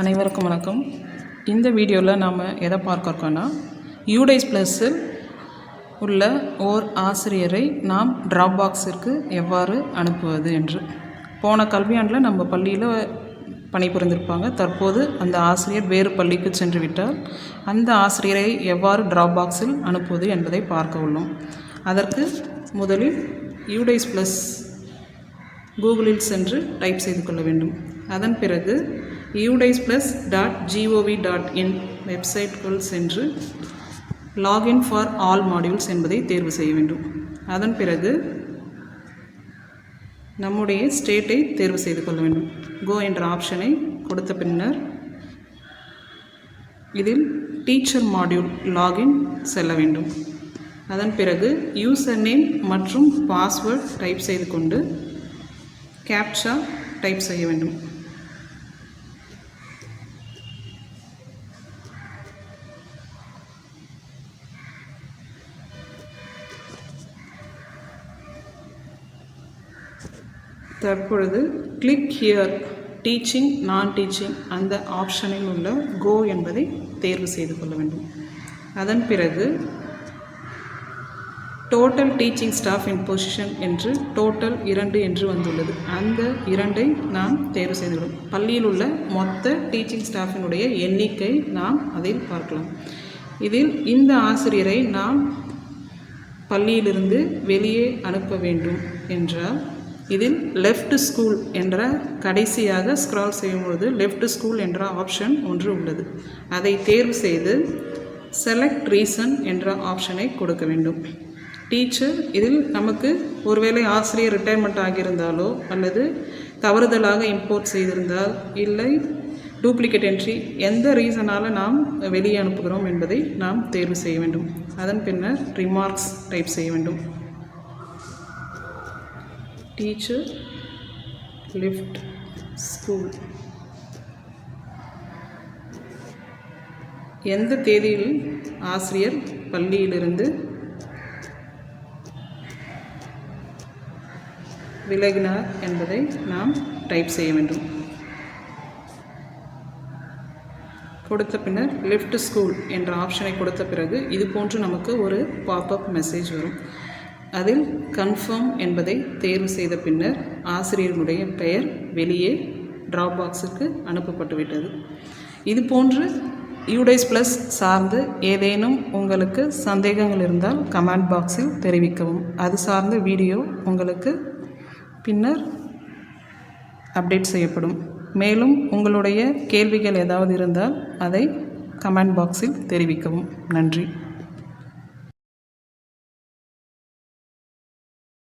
அனைவருக்கும் வணக்கம். இந்த வீடியோவில் நாம் எதை பார்க்க இருக்கோன்னா, யூடைஸ் ப்ளஸில் உள்ள ஓர் ஆசிரியரை நாம் ட்ராப் பாக்ஸிற்கு எவ்வாறு அனுப்புவது என்று. போன கல்வியாண்டில் நம்ம பள்ளியில் பணிபுரிந்திருப்பாங்க. தற்போது அந்த ஆசிரியர் வேறு பள்ளிக்கு சென்று விட்டால் அந்த ஆசிரியரை எவ்வாறு ட்ராப் பாக்ஸில் அனுப்புவது என்பதை பார்க்க உள்ளோம். அதற்கு முதலில் யூடைஸ் ப்ளஸ் கூகுளில் சென்று டைப் செய்து கொள்ள வேண்டும். அதன் பிறகு udisplus.gov.in வெப்சைட்டுக்குள் சென்று லாகின் ஃபார் ஆல் மாடியூல்ஸ் என்பதை தேர்வு செய்ய வேண்டும். அதன் பிறகு நம்முடைய ஸ்டேட்டை தேர்வு செய்து கொள்ள வேண்டும். கோ என்ற ஆப்ஷனை கொடுத்த பின்னர் இதில் டீச்சர் மாடியூல் லாகின் செல்ல வேண்டும். அதன் பிறகு யூசர் நேம் மற்றும் பாஸ்வேர்ட் டைப் செய்து கொண்டு கேப்சா டைப் செய்ய வேண்டும். தற்பொழுது கிளிக் ஹியர் டீச்சிங் நான் டீச்சிங் அந்த ஆப்ஷனில் உள்ள கோ என்பதை தேர்வு செய்து கொள்ள வேண்டும். அதன் பிறகு டோட்டல் டீச்சிங் ஸ்டாஃப் இன் பொசிஷன் என்று டோட்டல் 2 என்று வந்துள்ளது. அந்த 2ஐ நாம் தேர்வு செய்துள்ளோம். பள்ளியில் உள்ள மொத்த டீச்சிங் ஸ்டாஃபினுடைய எண்ணிக்கை நாம் அதில் பார்க்கலாம். இதில் இந்த ஆசிரியரை நாம் பள்ளியிலிருந்து வெளியே அனுப்ப வேண்டும் என்றால் இதில் லெஃப்ட் ஸ்கூல் என்ற கடைசியாக ஸ்க்ரால் செய்யும்பொழுது லெஃப்ட் ஸ்கூல் என்ற ஆப்ஷன் ஒன்று உள்ளது. அதை தேர்வு செய்து செலக்ட் ரீசன் என்ற ஆப்ஷனை கொடுக்க வேண்டும். டீச்சர் இதில் நமக்கு ஒருவேளை ஆசிரியர் ரிட்டையர்மெண்ட் ஆகியிருந்தாலோ அல்லது தவறுதலாக இம்போர்ட் செய்திருந்தால் இல்லை டூப்ளிகேட் என்ட்ரி எந்த ரீசனால் நாம் வெளியே அனுப்புகிறோம் என்பதை நாம் தேர்வு செய்ய வேண்டும். அதன் பின்னர் ரிமார்க்ஸ் டைப் செய்ய வேண்டும். டீச்சர் லெஃப்ட் ஸ்கூல் எந்த தேதியில் ஆசிரியர் பள்ளியிலிருந்து விலகினார் என்பதை நாம் டைப் செய்ய வேண்டும். கொடுத்த பின்னர் லெஃப்ட் ஸ்கூல் என்ற ஆப்ஷனை கொடுத்த பிறகு இது போன்று நமக்கு ஒரு பாப்அப் மெசேஜ் வரும். அதில் கன்ஃபார்ம் என்பதை தேர்வு செய்த பின்னர் ஆசிரியர்களுடைய பெயர் வெளியே ட்ராப் பாக்ஸுக்கு அனுப்பப்பட்டுவிட்டது. இது போன்று யூடைஸ் ப்ளஸ் சார்ந்து ஏதேனும் உங்களுக்கு சந்தேகங்கள் இருந்தால் கமெண்ட் பாக்ஸில் தெரிவிக்கவும். அது சார்ந்த வீடியோ உங்களுக்கு பின்னர் அப்டேட் செய்யப்படும். மேலும் உங்களுடைய கேள்விகள் ஏதாவது இருந்தால் அதை கமெண்ட் பாக்ஸில் தெரிவிக்கவும். நன்றி.